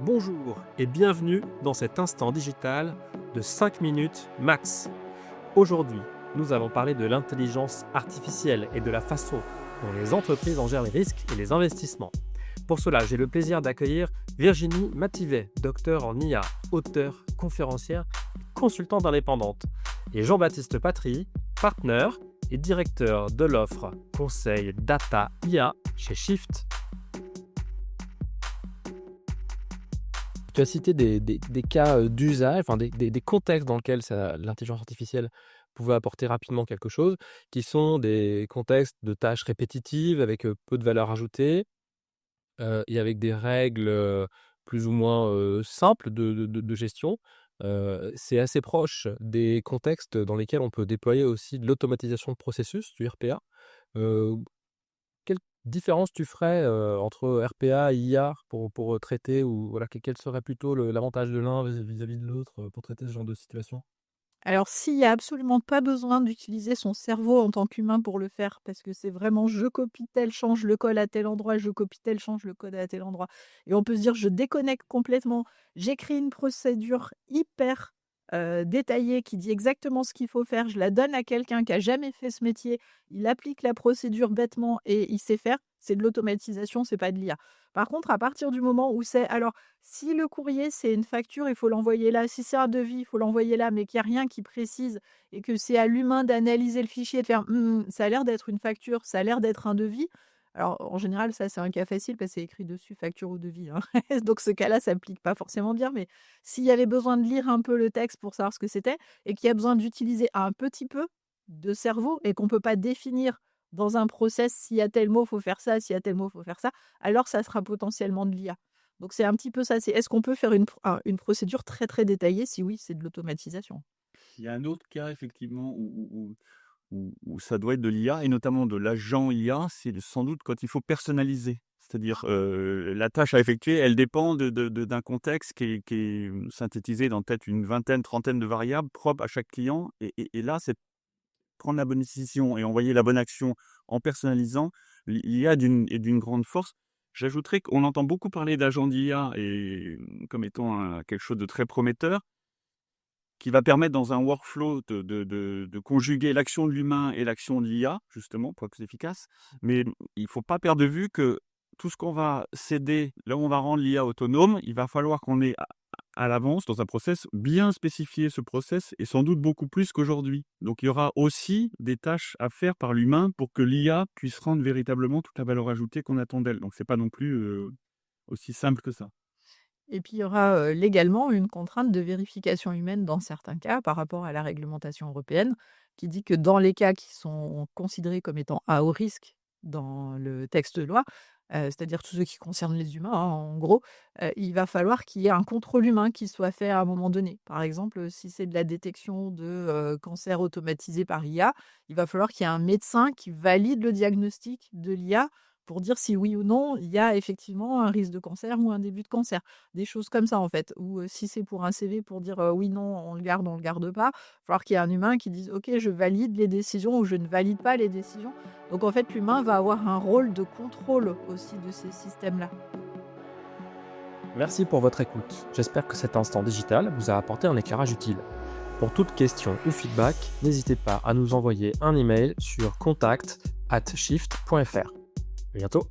Bonjour et bienvenue dans cet instant digital de 5 minutes max. Aujourd'hui, nous allons parler de l'intelligence artificielle et de la façon dont les entreprises en gèrent les risques et les investissements. Pour cela, j'ai le plaisir d'accueillir Virginie Mativet, docteur en IA, auteure, conférencière, consultante indépendante, et Jean-Baptiste Patry, partenaire et directeur de l'offre conseil data IA chez Shift. Tu as cité des cas d'usage, enfin des contextes dans lesquels l'intelligence artificielle pouvait apporter rapidement quelque chose, qui sont des contextes de tâches répétitives avec peu de valeur ajoutée et avec des règles plus ou moins simples de gestion. C'est assez proche des contextes dans lesquels on peut déployer aussi de l'automatisation de processus, du RPA. Euh, Quelle différence tu ferais, entre RPA et IA pour traiter ou voilà, quel serait plutôt l'avantage de l'un vis-à-vis de l'autre, pour traiter ce genre de situation? Alors, s'il y a absolument pas besoin d'utiliser son cerveau en tant qu'humain pour le faire, parce que c'est vraiment je copie tel, change le code à tel endroit, je copie tel, change le code à tel endroit. Et on peut se dire, je déconnecte complètement, j'écris une procédure hyper détaillée qui dit exactement ce qu'il faut faire, je la donne à quelqu'un qui a jamais fait ce métier, il applique la procédure bêtement et il sait faire. C'est de l'automatisation, c'est pas de l'IA. Par contre, à partir du moment où c'est alors si le courrier, c'est une facture, il faut l'envoyer là. Si c'est un devis, il faut l'envoyer là, mais qu'il y a rien qui précise et que c'est à l'humain d'analyser le fichier et de faire: ça a l'air d'être une facture, ça a l'air d'être un devis». Alors, en général, ça, c'est un cas facile parce que c'est écrit dessus facture ou devis, hein. Donc ce cas-là, ça s'applique pas forcément bien, mais s'il y avait besoin de lire un peu le texte pour savoir ce que c'était et qu'il y a besoin d'utiliser un petit peu de cerveau et qu'on peut pas définir dans un process s'il y a tel mot, faut faire ça, s'il y a tel mot, faut faire ça, alors ça sera potentiellement de l'IA. Donc c'est un petit peu ça, c'est est-ce qu'on peut faire une procédure très, très détaillée? Si oui, c'est de l'automatisation. Il y a un autre cas effectivement où ça doit être de l'IA et notamment de l'agent IA, c'est sans doute quand il faut personnaliser. C'est-à-dire, la tâche à effectuer, elle dépend d'un contexte qui est synthétisé dans peut-être une vingtaine, trentaine de variables propres à chaque client et là, c'est prendre la bonne décision et envoyer la bonne action en personnalisant. L'IA est d'une grande force. J'ajouterais qu'on entend beaucoup parler d'agents d'IA et comme étant quelque chose de très prometteur. Qui va permettre dans un workflow de conjuguer l'action de l'humain et l'action de l'IA, justement, pour être plus efficace. Mais il ne faut pas perdre de vue que tout ce qu'on va céder, là où on va rendre l'IA autonome, il va falloir qu'on ait à l'avance, dans un process, bien spécifié ce process et sans doute beaucoup plus qu'aujourd'hui. Donc il y aura aussi des tâches à faire par l'humain pour que l'IA puisse rendre véritablement toute la valeur ajoutée qu'on attend d'elle. Donc c'est pas non plus aussi simple que ça. Et puis il y aura, légalement une contrainte de vérification humaine dans certains cas par rapport à la réglementation européenne, qui dit que dans les cas qui sont considérés comme étant à haut risque dans le texte de loi, c'est-à-dire tous ceux qui concernent les humains, hein, en gros, il va falloir qu'il y ait un contrôle humain qui soit fait à un moment donné. Par exemple, si c'est de la détection de, cancer automatisé par IA, il va falloir qu'il y ait un médecin qui valide le diagnostic de l'IA pour dire si oui ou non, il y a effectivement un risque de cancer ou un début de cancer. Des choses comme ça, en fait. Ou, si c'est pour un CV pour dire, oui, non, on le garde pas, il va falloir qu'il y ait un humain qui dise: «OK, je valide les décisions» ou «Je ne valide pas les décisions». Donc en fait, l'humain va avoir un rôle de contrôle aussi de ces systèmes-là. Merci pour votre écoute. J'espère que cet instant digital vous a apporté un éclairage utile. Pour toute question ou feedback, n'hésitez pas à nous envoyer un email sur contact@shift.fr. À bientôt.